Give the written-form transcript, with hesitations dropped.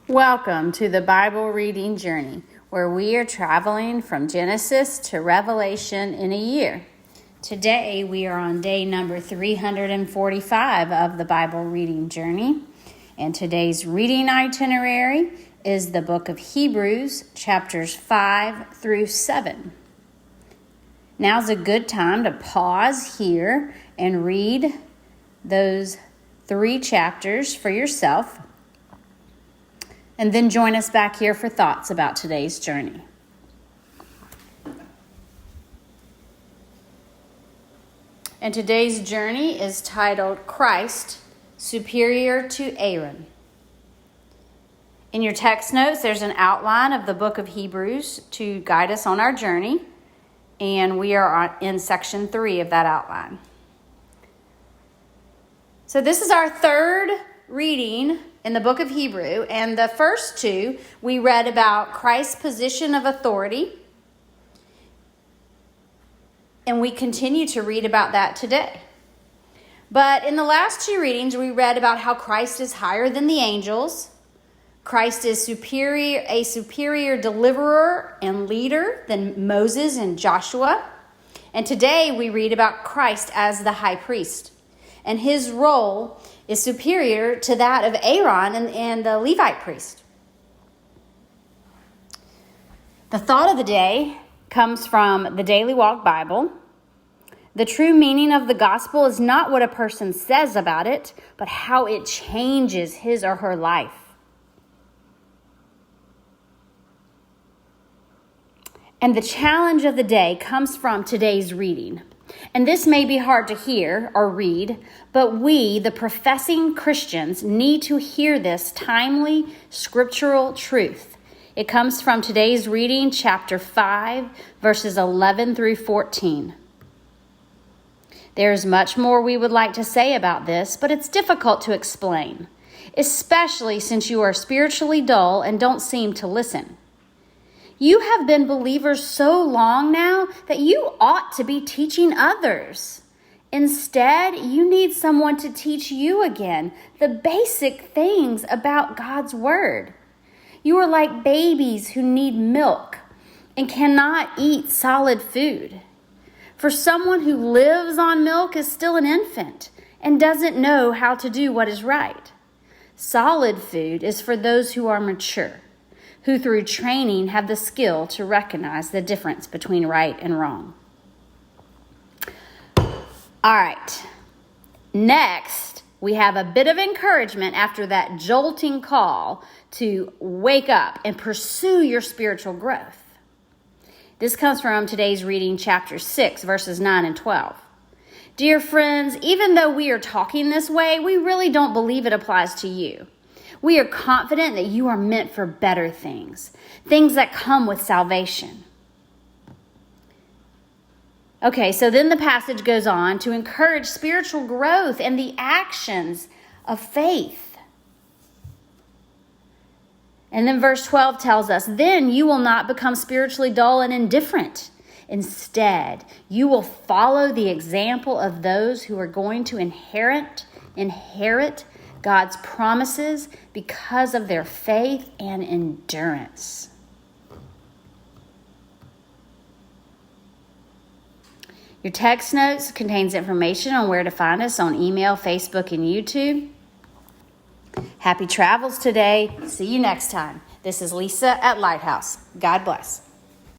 Welcome to the Bible reading journey, where we are traveling from Genesis to Revelation in a year. Today, we are on day number 345 of the Bible reading journey, and today's reading itinerary is the book of Hebrews, chapters 5 through 7. Now's a good time to pause here and read those 3 chapters for yourself. And then join us back here for thoughts about today's journey. And today's journey is titled, Christ, Superior to Aaron. In your text notes, there's an outline of the book of Hebrews to guide us on our journey. And we are in section 3 of that outline. So this is our third reading in the book of Hebrew, and the first 2, we read about Christ's position of authority, and we continue to read about that today. But in the last 2 readings, we read about how Christ is higher than the angels. Christ is a superior deliverer and leader than Moses and Joshua. And today we read about Christ as the high priest, and his role is superior to that of Aaron and the Levite priest. The thought of the day comes from the Daily Walk Bible. The true meaning of the gospel is not what a person says about it, but how it changes his or her life. And the challenge of the day comes from today's reading. And this may be hard to hear or read, but we, the professing Christians, need to hear this timely scriptural truth. It comes from today's reading, chapter 5, verses 11 through 14. There's much more we would like to say about this, but it's difficult to explain, especially since you are spiritually dull and don't seem to listen. You have been believers so long now that you ought to be teaching others. Instead, you need someone to teach you again the basic things about God's Word. You are like babies who need milk and cannot eat solid food. For someone who lives on milk is still an infant and doesn't know how to do what is right. Solid food is for those who are mature, who through training have the skill to recognize the difference between right and wrong. All right, next we have a bit of encouragement after that jolting call to wake up and pursue your spiritual growth. This comes from today's reading, chapter 6, verses 9 and 12. Dear friends, even though we are talking this way, we really don't believe it applies to you. We are confident that you are meant for better things that come with salvation. Okay, so then the passage goes on to encourage spiritual growth and the actions of faith. And then verse 12 tells us, then you will not become spiritually dull and indifferent. Instead, you will follow the example of those who are going to inherit God's promises because of their faith and endurance. Your text notes contains information on where to find us on email, Facebook, and YouTube. Happy travels today. See you next time. This is Lisa at Lighthouse. God bless.